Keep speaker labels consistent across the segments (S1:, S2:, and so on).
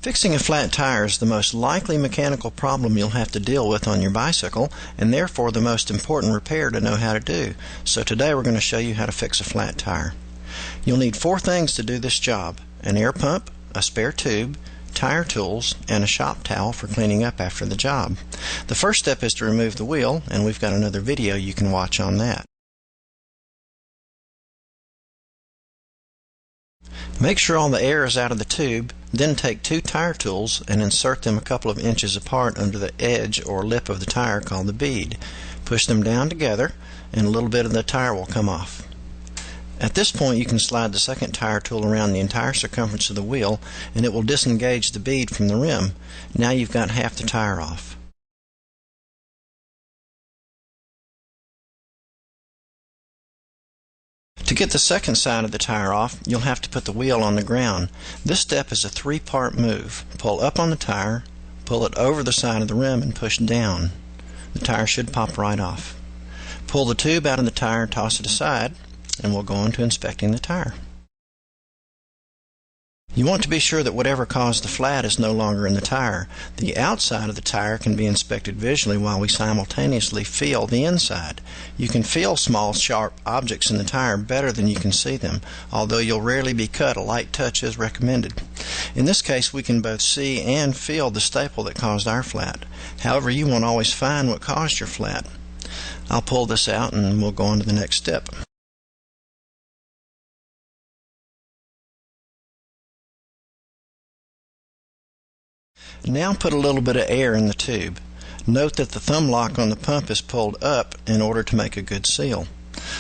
S1: Fixing a flat tire is the most likely mechanical problem you'll have to deal with on your bicycle, and therefore the most important repair to know how to do. So today we're going to show you how to fix a flat tire. You'll need 4 things to do this job: an air pump, a spare tube, tire tools, and a shop towel for cleaning up after the job. The first step is to remove the wheel, and we've got another video you can watch on that. Make sure all the air is out of the tube, then take 2 tire tools and insert them a couple of inches apart under the edge or lip of the tire called the bead. Push them down together and a little bit of the tire will come off. At this point you can slide the second tire tool around the entire circumference of the wheel and it will disengage the bead from the rim. Now you've got half the tire off. To get the second side of the tire off, you'll have to put the wheel on the ground. This step is a 3-part move. Pull up on the tire, pull it over the side of the rim, and push down. The tire should pop right off. Pull the tube out of the tire, toss it aside, and we'll go on to inspecting the tire. You want to be sure that whatever caused the flat is no longer in the tire. The outside of the tire can be inspected visually while we simultaneously feel the inside. You can feel small, sharp objects in the tire better than you can see them. Although you'll rarely be cut, a light touch is recommended. In this case, we can both see and feel the staple that caused our flat. However, you won't always find what caused your flat. I'll pull this out and we'll go on to the next step. Now put a little bit of air in the tube. Note that the thumb lock on the pump is pulled up in order to make a good seal.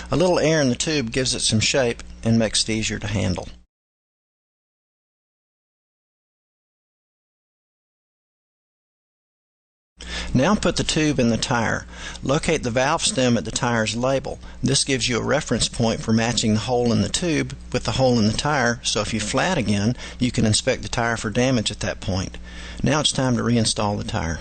S1: A little air in the tube gives it some shape and makes it easier to handle. Now put the tube in the tire. Locate the valve stem at the tire's label. This gives you a reference point for matching the hole in the tube with the hole in the tire, so if you flat again, you can inspect the tire for damage at that point. Now it's time to reinstall the tire.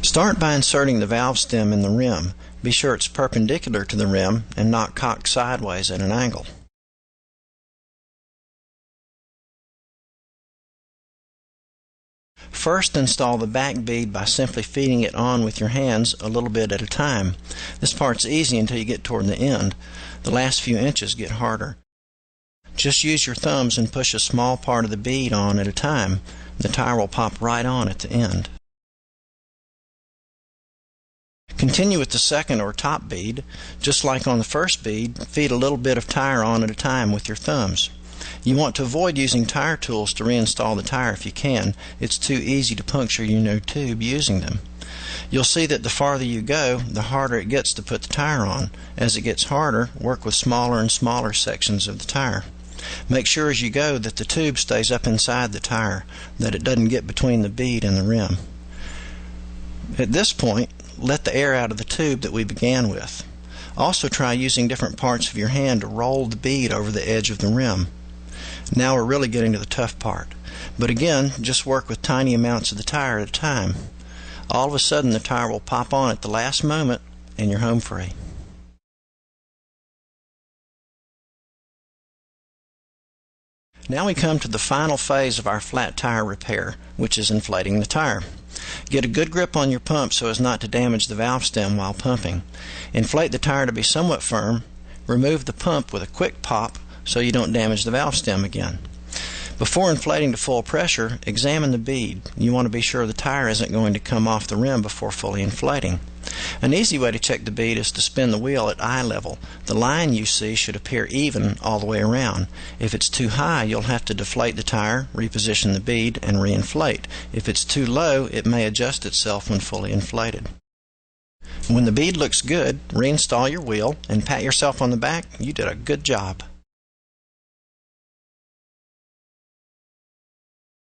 S1: Start by inserting the valve stem in the rim. Be sure it's perpendicular to the rim and not cocked sideways at an angle. First, install the back bead by simply feeding it on with your hands a little bit at a time. This part's easy until you get toward the end. The last few inches get harder. Just use your thumbs and push a small part of the bead on at a time. The tire will pop right on at the end. Continue with the second or top bead. Just like on the first bead, feed a little bit of tire on at a time with your thumbs. You want to avoid using tire tools to reinstall the tire if you can. It's too easy to puncture your new tube using them. You'll see that the farther you go, the harder it gets to put the tire on. As it gets harder, work with smaller and smaller sections of the tire. Make sure as you go that the tube stays up inside the tire, that it doesn't get between the bead and the rim. At this point, let the air out of the tube that we began with. Also try using different parts of your hand to roll the bead over the edge of the rim. Now we're really getting to the tough part. But again, just work with tiny amounts of the tire at a time. All of a sudden the tire will pop on at the last moment and you're home free. Now we come to the final phase of our flat tire repair, which is inflating the tire. Get a good grip on your pump so as not to damage the valve stem while pumping. Inflate the tire to be somewhat firm. Remove the pump with a quick pop so you don't damage the valve stem again. Before inflating to full pressure, examine the bead. You want to be sure the tire isn't going to come off the rim before fully inflating. An easy way to check the bead is to spin the wheel at eye level. The line you see should appear even all the way around. If it's too high, you'll have to deflate the tire, reposition the bead, and reinflate. If it's too low, it may adjust itself when fully inflated. When the bead looks good, reinstall your wheel and pat yourself on the back. You did a good job.